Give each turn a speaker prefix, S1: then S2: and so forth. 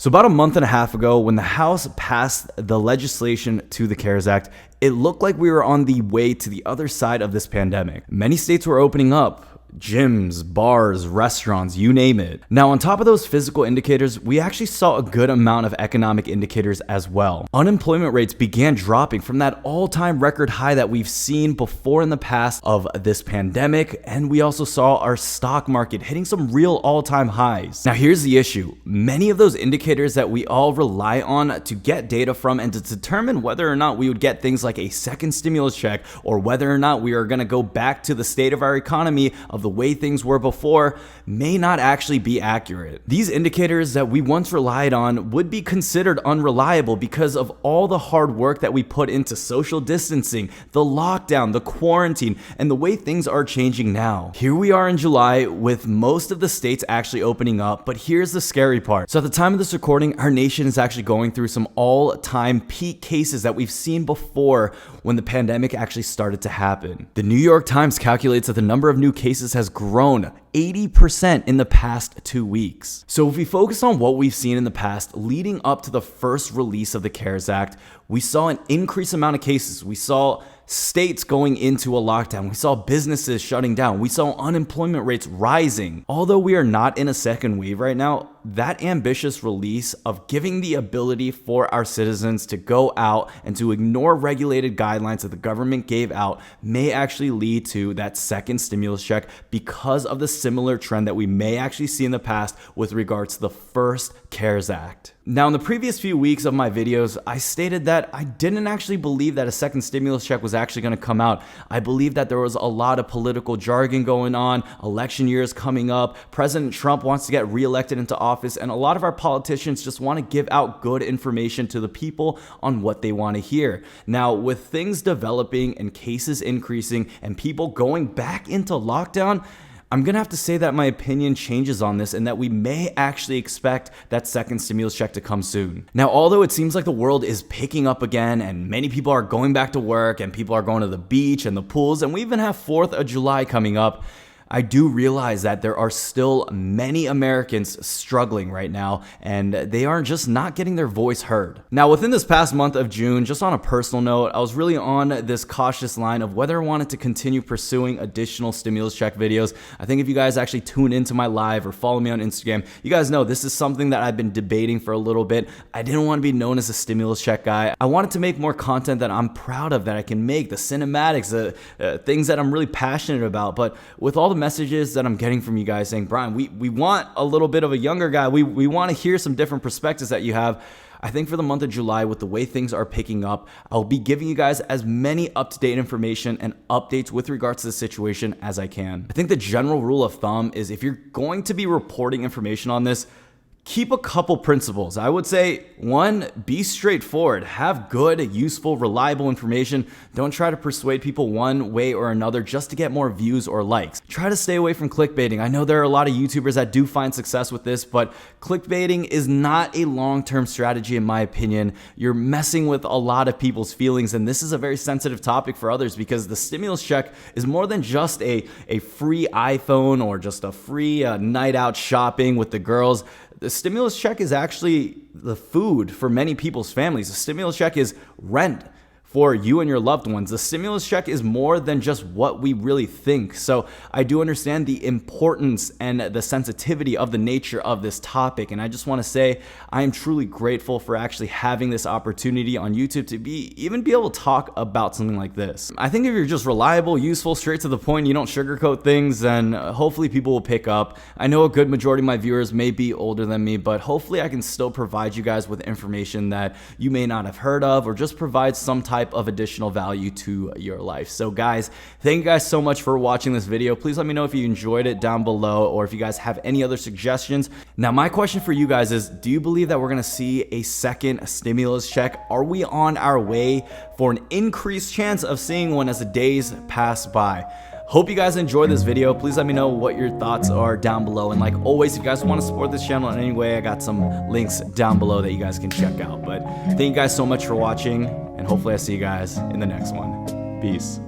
S1: So about a month and a half ago, when the House passed the legislation to the CARES Act, it looked like we were on the way to the other side of this pandemic. Many states were opening up. Gyms, bars, restaurants, you name it. Now, on top of those physical indicators, we actually saw a good amount of economic indicators as well. Unemployment rates began dropping from that all-time record high that we've seen before in the past of this pandemic, and we also saw our stock market hitting some real all-time highs. Now, here's the issue. Many of those indicators that we all rely on to get data from and to determine whether or not we would get things like a second stimulus check or whether or not we are going to go back to the state of our economy of the way things were before may not actually be accurate. These indicators that we once relied on would be considered unreliable because of all the hard work that we put into social distancing, the lockdown, the quarantine, and the way things are changing now. Here we are in July with most of the states actually opening up, but here's the scary part. So at the time of this recording, our nation is actually going through some all-time peak cases that we've seen before when the pandemic actually started to happen. The New York Times calculates that the number of new cases has grown 80% in the past 2 weeks. So if we focus on what we've seen in the past leading up to the first release of the CARES Act, we saw an increased amount of cases. We saw states going into a lockdown. We saw businesses shutting down. We saw unemployment rates rising. Although we are not in a second wave right now, that ambitious release of giving the ability for our citizens to go out and to ignore regulated guidelines that the government gave out may actually lead to that second stimulus check because of the similar trend that we may actually see in the past with regards to the first CARES Act. Now, in the previous few weeks of my videos, I stated that I didn't actually believe that a second stimulus check was actually going to come out. I believe that there was a lot of political jargon going on, election years coming up, President Trump wants to get reelected into office, and a lot of our politicians just want to give out good information to the people on what they want to hear. Now, with things developing and cases increasing and people going back into lockdown, I'm going to have to say that my opinion changes on this and that we may actually expect that second stimulus check to come soon. Now, although it seems like the world is picking up again and many people are going back to work and people are going to the beach and the pools, and we even have 4th of July coming up, I do realize that there are still many Americans struggling right now, and they are just not getting their voice heard. Now, within this past month of June, just on a personal note, I was really on this cautious line of whether I wanted to continue pursuing additional stimulus check videos. I think if you guys actually tune into my live or follow me on Instagram, you guys know this is something that I've been debating for a little bit. I didn't want to be known as a stimulus check guy. I wanted to make more content that I'm proud of, that I can make, the cinematics, the things that I'm really passionate about. But with all the messages that I'm getting from you guys saying, Brian, we want a little bit of a younger guy. We want to hear some different perspectives that you have. I think for the month of July, with the way things are picking up, I'll be giving you guys as many up-to-date information and updates with regards to the situation as I can. I think the general rule of thumb is if you're going to be reporting information on this, keep a couple principles. I would say, 1, be straightforward. Have good, useful, reliable information. Don't try to persuade people one way or another just to get more views or likes. Try to stay away from clickbaiting. I know there are a lot of YouTubers that do find success with this, but clickbaiting is not a long-term strategy in my opinion. You're messing with a lot of people's feelings, and this is a very sensitive topic for others because the stimulus check is more than just a free iPhone or just a free night out shopping with the girls. The stimulus check is actually the food for many people's families. The stimulus check is rent for you and your loved ones. The stimulus check is more than just what we really think. So I do understand the importance and the sensitivity of the nature of this topic. And I just want to say I am truly grateful for actually having this opportunity on YouTube to even be able to talk about something like this. I think if you're just reliable, useful, straight to the point, you don't sugarcoat things, then hopefully people will pick up. I know a good majority of my viewers may be older than me, but hopefully I can still provide you guys with information that you may not have heard of or just provide some type of additional value to your life. So guys, thank you guys so much for watching this video. Please let me know if you enjoyed it down below or if you guys have any other suggestions. Now, my question for you guys is, do you believe that we're going to see a second stimulus check? Are we on our way for an increased chance of seeing one as the days pass by? Hope you guys enjoyed this video. Please let me know what your thoughts are down below. And like always, if you guys want to support this channel in any way, I got some links down below that you guys can check out. But thank you guys so much for watching, and hopefully I see you guys in the next one. Peace.